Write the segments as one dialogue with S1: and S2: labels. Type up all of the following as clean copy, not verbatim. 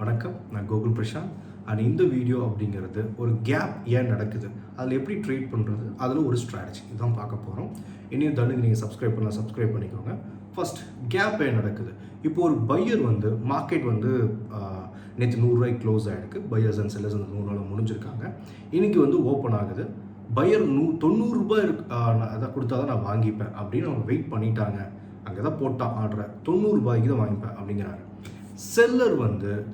S1: வணக்கம், நான் கோகுல் பிரசாந்த். அண்ட் இந்த வீடியோ அப்படிங்கிறது ஒரு கேப் ஏன் நடக்குது, அதில் எப்படி ட்ரேட் பண்ணுறது, அதில் ஒரு ஸ்ட்ராட்டஜி இதுதான் பார்க்க போகிறோம். இன்னும் தனுக்கு நீங்கள் சப்ஸ்கிரைப் பண்ணிக்கோங்க. ஃபர்ஸ்ட், கேப் ஏன் நடக்குது? இப்போ ஒரு பையர் மார்க்கெட் நேற்று 100 ரூபாய்க்கு க்ளோஸ் ஆகிருக்கு. பையர்ஸ் அண்ட் செல்லர்ஸ் 100 நாள் முடிஞ்சிருக்காங்க. இன்றைக்கி ஓப்பன் ஆகுது. பையர் 90 ரூபாய் அதை கொடுத்தா தான் நான் வாங்கிப்பேன் அப்படின்னு அவங்க வெயிட் பண்ணிட்டாங்க. அங்கே தான் போட்டான் ஆர்டரை, 90 ரூபாய்க்கு தான் வாங்கிப்பேன் அப்படிங்கிறாங்க. செல்லர்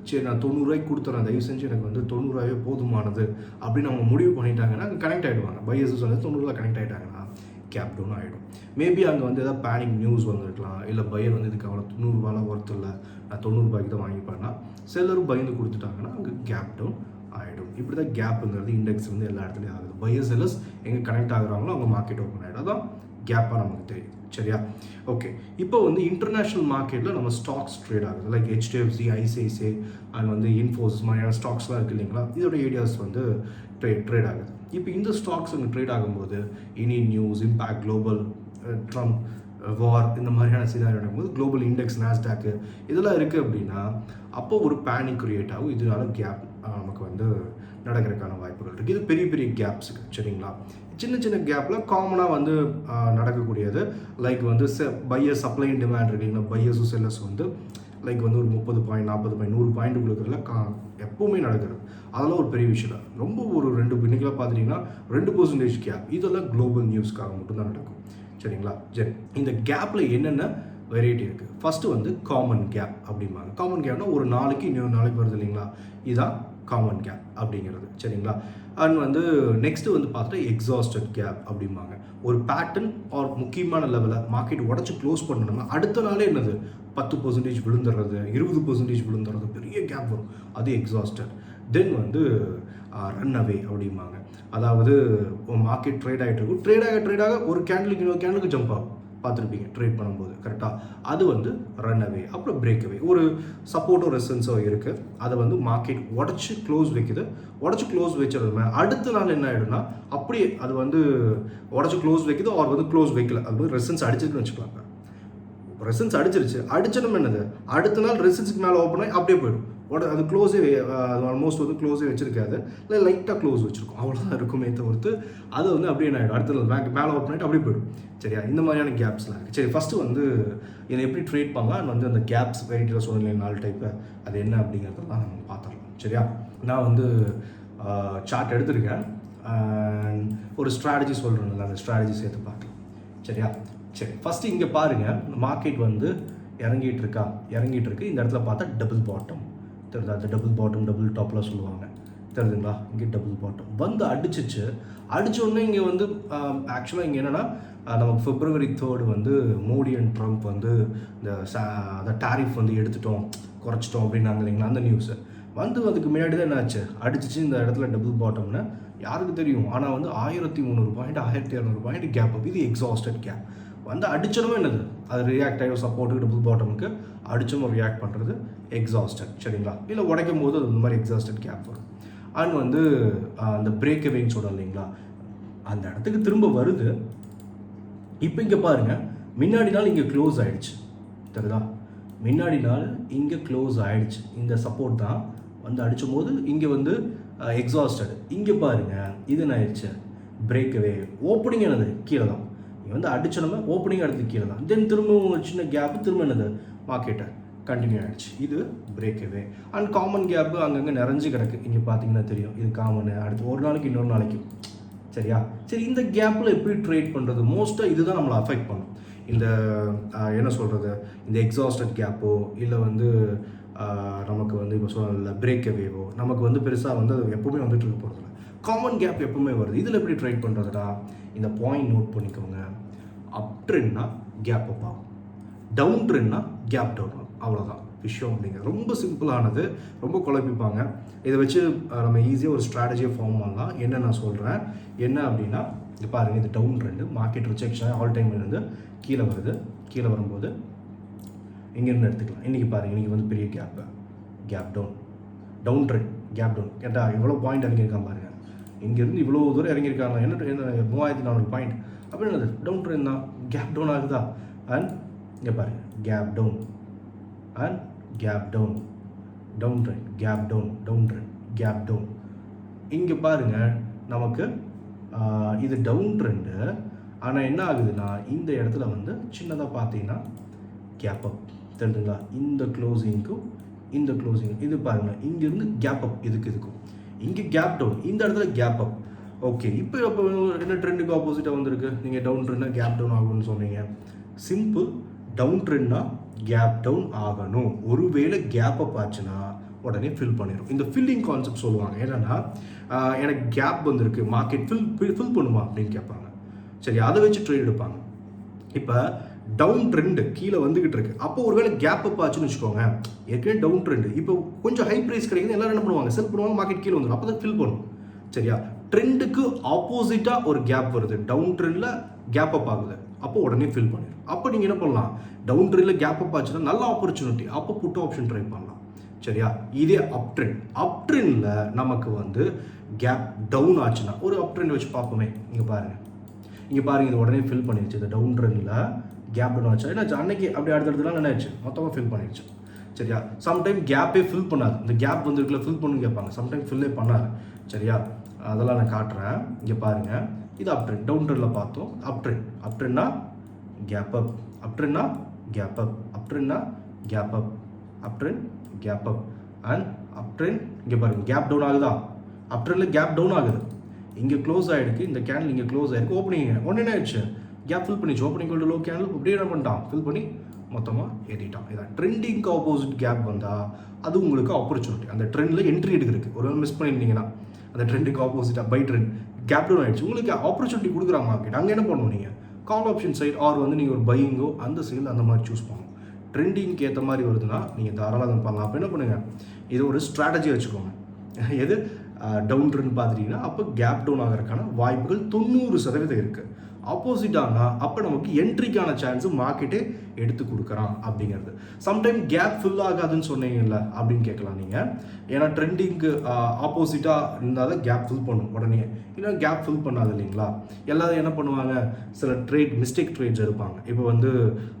S1: சரி நான் 90 ரூபாய்க்கு கொடுத்துறேன், தயவு செஞ்சு எனக்கு 90 ரூபாயே போதுமானது அப்படின்னு அவங்க முடிவு பண்ணிட்டாங்கன்னா அங்கே கனெக்ட் ஆகிடுவாங்க. பையர்ஸ் சொன்னது 90 ரூபா கனெக்ட் ஆகிட்டாங்கன்னா கேப் டவுன் ஆகிடும். மேபி அங்கே ஏதாவது பேனிக் நியூஸ் வந்திருக்கலாம், இல்லை பையர் இதுக்கு அவ்வளோ 90 ரூபாலாம் ஒர்த் இல்லை, நான் 90 ரூபாய்க்கு தான் வாங்கிப்பேன்னா செல்லரும் பயந்து கொடுத்துட்டாங்கன்னா அங்கே கேப் டவுன் ஆகிடும். இப்படி தான் கேப்புங்கிறது இண்டெக்ஸ் எல்லா இடத்துலையும் ஆகுது. பையர் செல்லர்ஸ் எங்கே கனெக்ட் ஆகுறாங்களோ அவங்க மார்க்கெட் ஓப்பன் ஆகிடும். அதான் கேப்பாக நமக்கு தெரியும். சரியா? ஓகே. இப்போ இன்டர்நேஷ்னல் மார்க்கெட்டில் நம்ம ஸ்டாக்ஸ் ட்ரேட் ஆகுது. Like HDFC, ICICI and Infosys மாதிரியான ஸ்டாக்ஸ்லாம் இருக்குது இல்லைங்களா? இதோட ஏரியாஸ் ட்ரேட் ஆகுது. இப்போ இந்த ஸ்டாக்ஸ் ட்ரேட் ஆகும்போது இனி நியூஸ், இம்பேக்ட், குளோபல், ட்ரம்ப் வார், இந்த மாதிரியான சினாரியோ நடக்கும்போது குளோபல் இண்டெக்ஸ், நாஸ்டாக்கு இதெல்லாம் இருக்குது அப்படின்னா அப்போ ஒரு பேனிக் கிரியேட் ஆகும். இதனால கேப் நமக்கு நடக்கிறதுக்கான வாய்ப்புகள் இருக்குது. இது பெரிய பெரிய கேப்ஸுக்கு. சரிங்களா? சின்ன சின்ன கேப்பில் காமனாக நடக்கக்கூடியது. Like buyer supply and demand இருக்குங்களா? பையர்ஸும் செல்லர்ஸ் லைக் ஒரு 30 பாயிண்ட், 40 பாயிண்ட், 100 பாயிண்ட் கொடுக்குறதுல எப்போவுமே நடக்கிறது. அதெல்லாம் ஒரு பெரிய விஷயம். ரொம்ப ஒரு 2 இன்னைக்கெல்லாம் பார்த்துட்டிங்கன்னா 2% கேப். இதெல்லாம் குளோபல் நியூஸ்க்காக மட்டும்தான் நடக்கும். சரிங்களா? சரி, இந்த கேப்பில் என்னென்ன வெரைட்டி இருக்குது? ஃபஸ்ட்டு காமன் கேப் அப்படிம்பாங்க. காமன் கேப்னா ஒரு நாளைக்கு இன்னொரு நாளைக்கு வருது இல்லைங்களா? இதுதான் காமன் கேப் அப்படிங்கிறது. சரிங்களா? அண்ட் நெக்ஸ்ட்டு பார்த்துட்டு எக்ஸாஸ்டட் கேப் அப்படிம்பாங்க. ஒரு பேட்டர்ன் ஆர் முக்கியமான லெவலில் மார்க்கெட் உடச்சி க்ளோஸ் பண்ணணும்னா அடுத்த நாளே 10% விழுந்துடுறது, 20% விழுந்துடுறது, பெரிய கேப் வரும். அது எக்ஸாஸ்டட். தென் ரன் அவே அப்படிம்பாங்க. அதாவது மார்க்கெட் ட்ரேட் ஆகிட்டு இருக்கும், ட்ரேட் ஆக ஒரு கேண்டலுக்கு இன்னொரு கேண்டலுக்கு ஜம்ப் ஆகும். பார்த்துருப்பீங்க ட்ரேட் பண்ணும்போது. கரெக்டாக? அது ரன் அவே. அப்புறம் பிரேக் அவே. ஒரு சப்போர்ட்டோ ரெசன்ஸோ இருக்குது. அதை மார்க்கெட் உடச்சி க்ளோஸ் வைக்குது. உடச்சி க்ளோஸ் வச்சுருந்தோமே அடுத்த நாள் என்ன ஆகிடும்னா அப்படியே அது உடச்சி க்ளோஸ் வைக்குது. அவர் க்ளோஸ் வைக்கல, அது ரெசன்ஸ் அடிச்சிருக்குன்னு வச்சுக்கலாங்க. ரெசன்ஸ் அடிச்சிருச்சு, அடிச்சனும் என்னது அடுத்த நாள் ரெசன்ஸுக்கு மேலே ஓப்பன் ஆகி அப்படியே போயிடும். அது க்ளோஸே ஆல்மோஸ்ட் க்ளோஸே வச்சிருக்காது, இல்லை லைட்டாக க்ளோஸ் வச்சுருக்கும், அவ்வளோதான் இருக்குமே தவிர்த்து அது அப்படியே என்ன ஆகிடும், அடுத்த நாள் பேங்க் மேலே ஓப்பன் ஆகிட்டு அப்படியே போயிடும். சரியா? இந்த மாதிரியான கேப்ஸ்லாம் இருக்குது. சரி, ஃபஸ்ட்டு இதை எப்படி ட்ரேட் பண்ணலாம், அந்த கேப்ஸ் வெரைட்டியில் சொல்லலையே 4 டைப்பு, அது என்ன அப்படிங்கிறதெல்லாம் நம்ம பார்த்துடலாம். சரியா? நான் சார்ட் எடுத்திருக்கேன், ஒரு ஸ்ட்ராட்டஜி சொல்கிறேன்ல, அந்த ஸ்ட்ராட்டஜி சேர்த்து பார்க்கலாம். சரியா? சரி, ஃபஸ்ட்டு இங்கே பாருங்கள், மார்க்கெட் இறங்கிட்டு இருக்கு. இந்த இடத்துல பார்த்தா டபுள் பாட்டம் தெரியுதா? அந்த டபுள் பாட்டம், டபுள் டாப்லாம் சொல்லுவாங்க, தெரியுதுங்களா? இங்கே டபுள் பாட்டம் அடிச்சிச்சு. அடித்தோடனே இங்கே ஆக்சுவலாக இங்கே என்னென்னா நமக்கு February 3 மோடி அண்ட் ட்ரம்ப் இந்த டாரிஃப் எடுத்துட்டோம், குறைச்சிட்டோம் அப்படின்னாங்க இல்லைங்களா? அந்த நியூஸு அதுக்கு முன்னாடி தான் என்னாச்சு, அடிச்சிச்சு இந்த இடத்துல டபுள் பாட்டம்னு யாருக்கு தெரியும். ஆனால் 1300 பாயிண்ட், 1200 பாயிண்ட் கேப். இது எக்ஸாஸ்டட் கேப். அடிச்சனுமே என்னது, அது ரியாக்ட் ஆகிடும். சப்போர்ட்டுக்கு டபுள் பாட்டமுக்கு அடிச்சனும் ரியாக்ட் பண்ணுறது எக்ஸாஸ்டட். சரிங்களா? இல்லை உடைக்கும் போது அது இந்த மாதிரி எக்ஸாஸ்டட் கேப் வரும். அண்ட் அந்த பிரேக் அவேன்னு சொல்கிறோம் இல்லைங்களா, அந்த இடத்துக்கு திரும்ப வருது. இப்போ இங்கே பாருங்கள், முன்னாடி நாள் இங்கே க்ளோஸ் ஆகிடுச்சு, தெரியுதா? முன்னாடி நாள் இங்கே க்ளோஸ் ஆகிடுச்சு. இந்த சப்போர்ட் தான் அடிச்சும் போது இங்கே எக்ஸாஸ்டட். இங்கே பாருங்கள், இது என்ன ஆயிடுச்சு, பிரேக் அவே. ஓப்பனிங் என்னது கீழே தான், அடிச்சனமே ஓப்பனிங் எடுத்து கீழே தான். தென் திரும்ப ஒரு சின்ன கேப்பு, திரும்ப என்னது மார்க்கெட்டை கண்டினியூ ஆகிடுச்சு. இது break away. And common gap அங்கங்கே நிறைஞ்சு கிடக்கு. இங்கே பார்த்தீங்கன்னா தெரியும், இது காமனு. அடுத்து ஒரு நாளைக்கு இன்னொரு நாளைக்கு. சரியா? சரி, இந்த கேப்பில் எப்படி ட்ரேட் பண்ணுறது? மோஸ்ட்டாக இதுதான் நம்மளை அஃபெக்ட் பண்ணும். இந்த என்ன சொல்கிறது, இந்த எக்ஸாஸ்டட் கேப்போ இல்லை நமக்கு இப்போ சொல்லல பிரேக் அவேவோ நமக்கு பெருசாக அது எப்போவுமே இருக்க போகிறதில்ல. காமன் கேப் எப்பவுமே வருது. இதில் எப்படி ட்ரேட் பண்ணுறதுடா? இந்த பாயிண்ட் நோட் பண்ணிக்கோங்க. அப் ட்ரெண்ட்னா கேப் அப் ஆகும், டவுன் ட்ரெண்ட்னா கேப் டவுன் ஆகும். அவ்வளோதான் விஷயம். அப்படிங்கிறது ரொம்ப சிம்பிளானது, ரொம்ப குழப்பிப்பாங்க. இதை வச்சு நம்ம ஈஸியாக ஒரு ஸ்ட்ராட்டஜியை ஃபார்ம் பண்ணலாம். என்ன நான் சொல்கிறேன் என்ன அப்படின்னா, இது பாருங்கள், இது down trend. Market rejection all time கீழே வருது. கீழே வரும்போது இங்கேருந்து எடுத்துக்கலாம். இன்றைக்கி பாருங்கள், இன்றைக்கி பெரிய gap down trend, gap down. கேட்டால் எவ்வளோ பாயிண்ட் இறங்கியிருக்கான் பாருங்கள். இங்கேருந்து இவ்வளோ தூரம் இறங்கியிருக்காங்க. என்ன 3400 பாயிண்ட். அப்படி என்னது, டவுன் ட்ரெண்ட் தான், கேப் டவுன் ஆகுதா? அண்ட் இங்கே பாருங்கள், gap down and gap down, down trend, gap down, down trend, gap down. இங்கே பாருங்கள் நமக்கு இது டவுன் ட்ரெண்டு. ஆனால் என்ன ஆகுதுன்னா இந்த இடத்துல வந்து சின்னதாக பார்த்தீங்கன்னா கேப் அப் தெரிஞ்சுங்களா? இந்த க்ளோசிங்க்கும் இந்த க்ளோசிங் இது பாருங்கள், இங்கேருந்து கேப் அப் இதுக்கும் இங்கே கேப் டவுன், இந்த இடத்துல கேப் அப். ஓகே, இப்போ என்ன ட்ரெண்டுக்கு ஆப்போசிட்டாக வந்திருக்கு? நீங்கள் டவுன் ட்ரெண்டாக கேப் டவுன் ஆகணும்னு சொன்னீங்க. சிம்பிள், டவுன் ட்ரெண்ட்னா கேப் டவுன் ஆகணும். ஒருவேளை கேப் அப் ஆச்சுன்னா உடனே ஃபில் பண்ணிடும். இந்த ஃபில்லிங் கான்செப்ட் சொல்லுவாங்க. என்னென்னா எனக்கு கேப் வந்திருக்கு, மார்க்கெட் ஃபில் பண்ணுமா அப்படின்னு கேட்பாங்க. சரி, அதை வச்சு ட்ரேட் எடுப்பாங்க. இப்போ டவுன் ட்ரெண்டு கீழே வந்துகிட்டு இருக்கு, அப்போ ஒருவேளை கேப் அப் ஆச்சுன்னு வச்சுக்கோங்க. ஏற்கனவே டவுன் ட்ரெண்டு, இப்போ கொஞ்சம் ஹை ப்ரைஸ் கிடைக்குது, எல்லாரும் என்ன பண்ணுவாங்க? செல் பண்ணுவாங்க, மார்க்கெட் கீழே வந்துடும், அப்போ தான் ஃபில் பண்ணும். சரியா? ட்ரெண்டுக்கு ஆப்போசிட்டாக ஒரு கேப் வருது, டவுன் ட்ரெண்டில் கேப் அப் ஆகுது, அப்போ உடனே ஃபில் பண்ணிடும். அப்போ நீங்கள் என்ன பண்ணலாம்? டவுன் ட்ரெண்டில் கேப் அப் ஆச்சுன்னா நல்ல ஆப்பர்ச்சுனிட்டி, அப்போ புட் ஆப்ஷன் ட்ரை பண்ணலாம். சரியா? இதே அப் ட்ரெண்டில் நமக்கு வந்து கேப் டவுன் ஆச்சுன்னா ஒரு அப் ட்ரெண்ட் வச்சு பார்ப்போமே. இங்கே பாருங்கள், இது உடனே ஃபில் பண்ணிடுச்சு. இந்த டவுன் ட்ரெண்டில் கேப் டவுன் ஆச்சு, என்னாச்சு? அன்னைக்கு அப்படி அடுத்தடுத்துலாம் என்ன ஆச்சு? மொத்தமாக ஃபில் பண்ணிடுச்சு. சரியா? சம்டைம் கேப்பே ஃபில் பண்ணாது, இந்த கேப் வந்துருக்குள்ள ஃபில் பண்ணுன்னு கேட்பாங்க, சம்டைம் ஃபில்லே பண்ணாது. சரியா? அதெல்லாம் நான் காட்டுறேன். இங்கே பாருங்கள், இது அப் ட்ரெண்ட். டவுன் ட்ரெண்டில் பார்த்தோம் அப் ட்ரெண்ட்னா கேப் அப், அப் ட்ரெண்ட்னா கேப் அப், அப் ட்ரெண்ட்னா gap up, up trend gap up and up trend. இங்கே பாருங்கள், கேப் டவுன் ஆகுதா? அப் ட்ரெண்டில் கேப் டவுன் ஆகுது, இங்கே க்ளோஸ் ஆகிடுக்கு, இந்த கேண்டில் இங்கே க்ளோஸ் ஆகிருக்கு, ஓப்பனிங் ஒன்று என்ன ஆயிடுச்சு? கேப் ஃபில் பண்ணிச்சு, ஓப்பனிங் லோ கேண்டில் அப்படியே என்ன பண்ணிட்டான்? ஃபில் பண்ணி மொத்தமாக ஏறிட்டான். இதான் ட்ரெண்டிங்க்கு ஆப்போசிட் கேப் வந்தால் அது உங்களுக்கு ஆப்பர்ச்சுனிட்டி. அந்த ட்ரெண்டில் என்ட்ரி எடுக்கிறதுக்கு ஒரு மிஸ் பண்ணியிருந்தீங்கன்னா, அந்த ட்ரெண்டுக்கு ஆப்போசிட்டாக பை ட்ரெண்ட் கேப் டவுன் ஆகிடுச்சு, உங்களுக்கு ஆப்பர்ச்சுனிட்டி கொடுக்குறாங்க மார்க்கெட். அங்கே என்ன பண்ணணும்? நீங்கள் கால் ஆப்ஷன் சைட் ஆர் வந்து நீங்கள் ஒரு பையிங்கோ அந்த சைடில் அந்த மாதிரி சூஸ் பண்ணணும். ட்ரெண்டிங்க்கு ஏற்ற மாதிரி வருதுன்னா நீங்கள் தாராளமாக பண்ணலாம். அப்போ என்ன பண்ணுங்கள்? இது ஒரு ஸ்ட்ராட்டஜி வச்சுக்கோங்க. எது டவுன் ட்ரெண்ட் பார்த்துட்டிங்கன்னா அப்போ கேப் டவுன் ஆகிறதுக்கான வாய்ப்புகள் 90% இருக்குது. ஆப்போசிட் ஆனால் அப்போ நமக்கு என்ட்ரிக்கான சான்ஸு மார்க்கெட்டே எடுத்து கொடுக்குறான் அப்படிங்கிறது. சம்டைம் கேப் ஃபில் ஆகாதுன்னு சொன்னீங்கல்ல அப்படின்னு கேட்கலாம் நீங்கள். ஏன்னா ட்ரெண்டிங்க்கு ஆப்போசிட்டாக இருந்தால் தான் கேப் ஃபில் பண்ணும் உடனே, இல்லை கேப் ஃபில் பண்ணாது இல்லைங்களா? எல்லாரும் என்ன பண்ணுவாங்க? சில மிஸ்டேக் ட்ரேட்ஸ் எடுப்பாங்க. இப்போ வந்து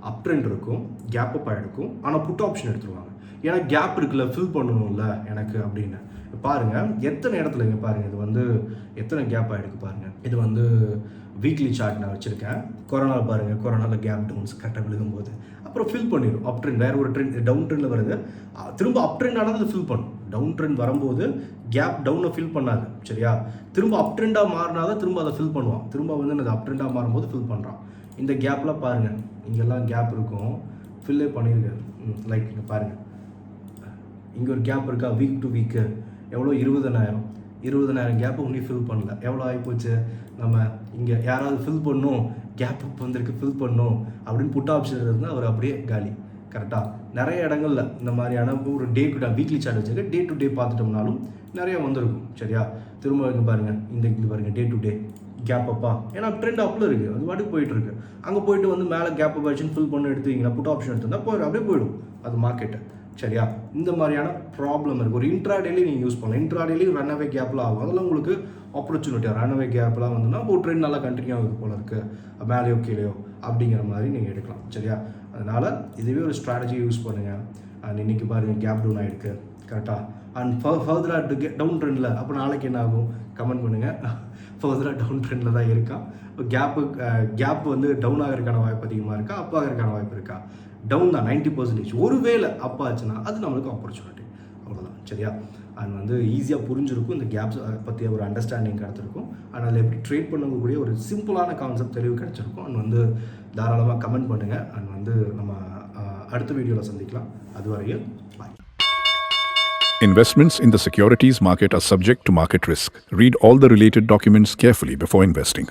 S1: அப் ட்ரெண்ட் இருக்கும், கேப் அப் ஆகிருக்கும், ஆனால் புட் ஆப்ஷன் எடுத்துருவாங்க. ஏன்னா கேப் இருக்குல்ல, ஃபில் பண்ணணும்ல எனக்கு அப்படின்னு. பாருங்கள் எத்தனை இடத்துல, இங்கே பாருங்கள், இது வந்து எத்தனை கேப் ஆகிருக்கு பாருங்கள். இது வந்து வீக்லி சார்ட் நான் வச்சுருக்கேன். கொரோனாவில் பாருங்கள், கொரோனாவில் கேப் டவுன்ஸ் கரெக்டாக விழுகும்போது அப்புறம் ஃபில் பண்ணிடும். அப் ட்ரெண்ட் வேறு ஒரு ட்ரெண்ட் டவுன் ட்ரெண்டில் வருது, திரும்ப அப் ட்ரெண்ட் ஆனால் அது ஃபில் பண்ணும். டவுன் ட்ரெண்ட் வரும்போது கேப் டவுனை ஃபில் பண்ணாது. சரியா? திரும்ப அப் ட்ரெண்டாக மாறினாதான் திரும்ப அதை ஃபில் பண்ணுவான். திரும்ப வந்து அது அப் ட்ரெண்டாக மாறும்போது ஃபில் பண்ணுறான். இந்த கேப்லாம் பாருங்கள், இங்கெல்லாம் கேப் இருக்கும், ஃபில்லே பண்ணியிருக்காரு. லைக் இங்கே பாருங்கள், இங்கே ஒரு கேப் இருக்கா? வீக் டு வீக்கு எவ்வளோ? 20,000 கேப்பை ஒன்றும் ஃபில் பண்ணல. எவ்வளோ ஆகிப்போச்சு? நம்ம இங்கே யாராவது ஃபில் பண்ணும், கேப் அப் வந்திருக்கு ஃபில் பண்ணும் அப்படின்னு புட் ஆப்ஷன் இருந்தால் அவர் அப்படியே காலி. கரெக்டாக? நிறைய இடங்களில் இந்த மாதிரியான ஒரு டே டு வீக்லி சார்ட் வச்சுருக்க டே டு டே பார்த்துட்டோம்னாலும் நிறைய வந்திருக்கும். சரியா? திரும்ப இங்கே பாருங்கள், இங்கே பாருங்கள், டே டு டே கேப் அப்பா, ஏன்னா ட்ரெண்ட் அப்பில் இருக்குது, அது பாட்டுக்கு போயிட்டுருக்கு. அங்கே போயிட்டு வந்து மேலே கேப் அப் ஆப்ஷன் ஃபில் பண்ணி எடுத்தீங்கன்னா புட் ஆப்ஷன் எடுத்துருந்தா அப்படியே போயிடும் அது மார்க்கெட்டு. சரியா? இந்த மாதிரியான ப்ராப்ளம் இருக்குது. ஒரு இன்ட்ராடேலி நீங்கள் யூஸ் பண்ணலாம். இன்ட்ராடேலி ரன் அவே கேப்லாம் ஆகும், அதெல்லாம் உங்களுக்கு ஆப்பர்ச்சுனிட்டியாக ரன் அவே கேப்லாம் வந்துன்னா ஒரு ட்ரெண்ட் நல்லா கண்டினியூ ஆகுது போல இருக்குது, மேலேயோ கீழேயோ அப்படிங்கிற மாதிரி நீங்கள் எடுக்கலாம். சரியா? அதனால் இதுவே ஒரு ஸ்ட்ராட்டஜி யூஸ் பண்ணுங்கள். அண்ட் இன்றைக்கி பாருங்கள் கேப் டவுன் ஆகிருக்கு. கரெக்டாக? அண்ட் ஃபர்தராக டவுன் ட்ரெண்டில் அப்போ நாளைக்கு என்ன ஆகும்? கமெண்ட் பண்ணுங்கள். ஃபர்தராக டவுன் ட்ரெண்டில் தான் இருக்கா? கேப் வந்து டவுன் ஆகிறதுக்கான வாய்ப்பு அதிகமாக இருக்கா, அப் ஆகிறதுக்கான வாய்ப்பு இருக்கா? டவுன் தான் 90%. ஒருவேளை அப்பா ஆச்சுன்னா அது நம்மளுக்கு ஆப்பர்ச்சுனிட்டி, அவ்வளோதான். சரியா? அண்ட் வந்து ஈஸியாக புரிஞ்சிருக்கும், இந்த கேப்ஸ் பற்றிய ஒரு அண்டர்ஸ்டாண்டிங் கிடச்சிருக்கும். அண்ட் அதில் எப்படி ட்ரேட் பண்ணக்கூடிய ஒரு சிம்பிளான கான்செப்ட் தெளிவு கிடச்சிருக்கும். அண்ட் வந்து தாராளமாக கமெண்ட் பண்ணுங்கள். அண்ட் வந்து நம்ம அடுத்த வீடியோவில் சந்திக்கலாம். அதுவரையும் பாய்.
S2: Investments in the securities market are subject to market risk. Read all the related documents carefully before investing.